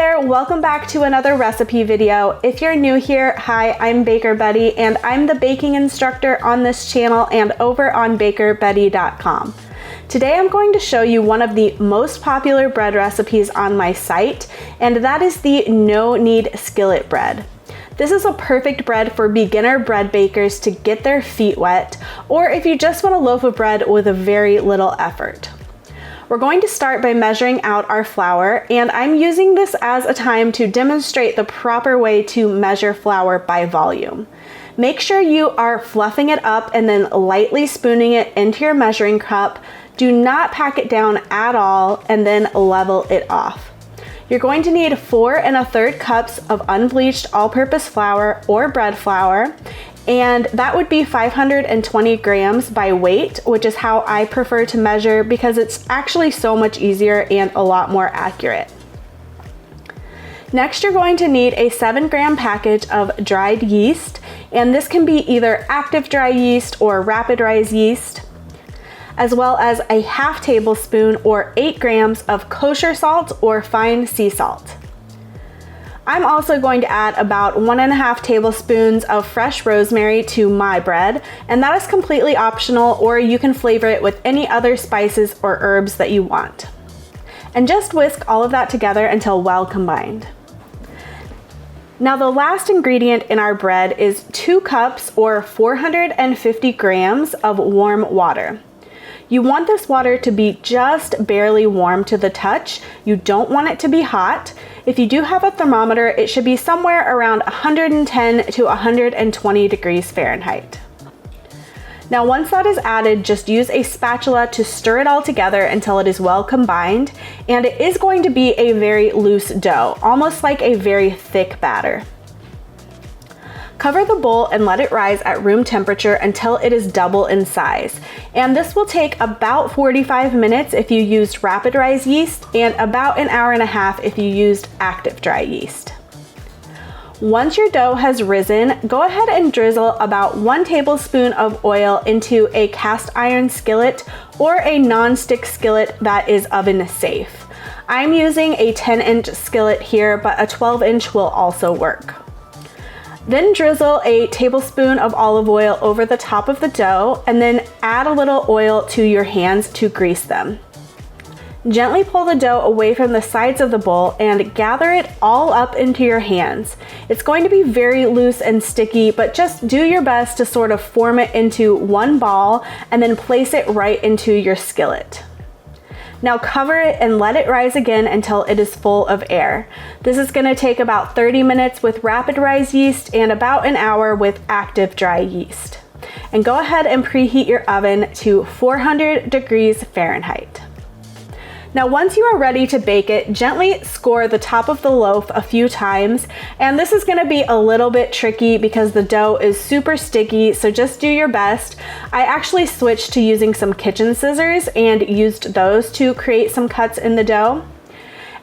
there, welcome back to another recipe video. If you're new here, hi, I'm Baker Betty and I'm the baking instructor on this channel and over on bakerbetty.com. Today I'm going to show you one of the most popular bread recipes on my site, and that is the no-knead skillet bread. This is a perfect bread for beginner bread bakers to get their feet wet, or if you just want a loaf of bread with a very little effort. We're going to start by measuring out our flour, and I'm using this as a time to demonstrate the proper way to measure flour by volume. Make sure you are fluffing it up and then lightly spooning it into your measuring cup. Do not pack it down at all and then level it off. You're going to need 4 1/3 cups of unbleached all-purpose flour or bread flour, and that would be 520 grams by weight, which is how I prefer to measure because it's actually so much easier and a lot more accurate. Next, you're going to need a 7-gram package of dried yeast, and this can be either active dry yeast or rapid rise yeast, as well as a ½ tablespoon or 8 grams of kosher salt or fine sea salt. I'm also going to add about 1½ tablespoons of fresh rosemary to my bread, and that is completely optional, or you can flavor it with any other spices or herbs that you want. And just whisk all of that together until well combined. Now the last ingredient in our bread is 2 cups or 450 grams of warm water. You want this water to be just barely warm to the touch. You don't want it to be hot. If you do have a thermometer, it should be somewhere around 110 to 120 degrees Fahrenheit. Now once that is added, just use a spatula to stir it all together until it is well combined, and it is going to be a very loose dough, almost like a very thick batter. Cover the bowl and let it rise at room temperature until it is double in size. And this will take about 45 minutes if you used rapid rise yeast and about an hour and a half if you used active dry yeast. Once your dough has risen, go ahead and drizzle about 1 tablespoon of oil into a cast iron skillet or a non-stick skillet that is oven safe. I'm using a 10-inch skillet here, but a 12-inch will also work. Then drizzle a tablespoon of olive oil over the top of the dough and then add a little oil to your hands to grease them. Gently pull the dough away from the sides of the bowl and gather it all up into your hands. It's going to be very loose and sticky, but just do your best to sort of form it into one ball and then place it right into your skillet. Now cover it and let it rise again until it is full of air. This is going to take about 30 minutes with rapid rise yeast and about an hour with active dry yeast. And go ahead and preheat your oven to 400 degrees Fahrenheit. Now once you are ready to bake it, gently score the top of the loaf a few times, and this is going to be a little bit tricky because the dough is super sticky, so just do your best. I actually switched to using some kitchen scissors and used those to create some cuts in the dough.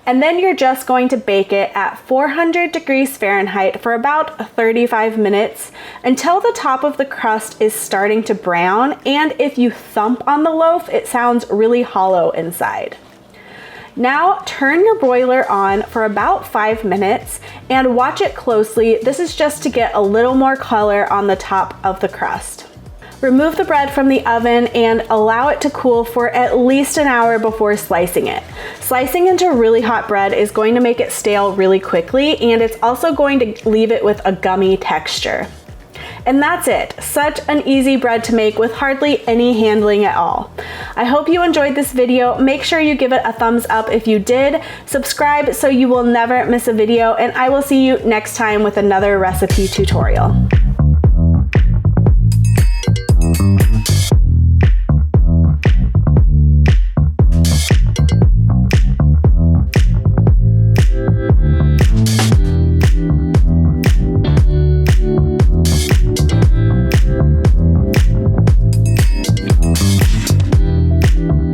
And then you're just going to bake it at 400 degrees Fahrenheit for about 35 minutes until the top of the crust is starting to brown, and if you thump on the loaf, it sounds really hollow inside. Now turn your broiler on for about 5 minutes and watch it closely. This is just to get a little more color on the top of the crust. Remove the bread from the oven and allow it to cool for at least an hour before slicing it. Slicing into really hot bread is going to make it stale really quickly, and it's also going to leave it with a gummy texture. And that's it. Such an easy bread to make with hardly any handling at all. I hope you enjoyed this video. Make sure you give it a thumbs up if you did. Subscribe so you will never miss a video, and I will see you next time with another recipe tutorial.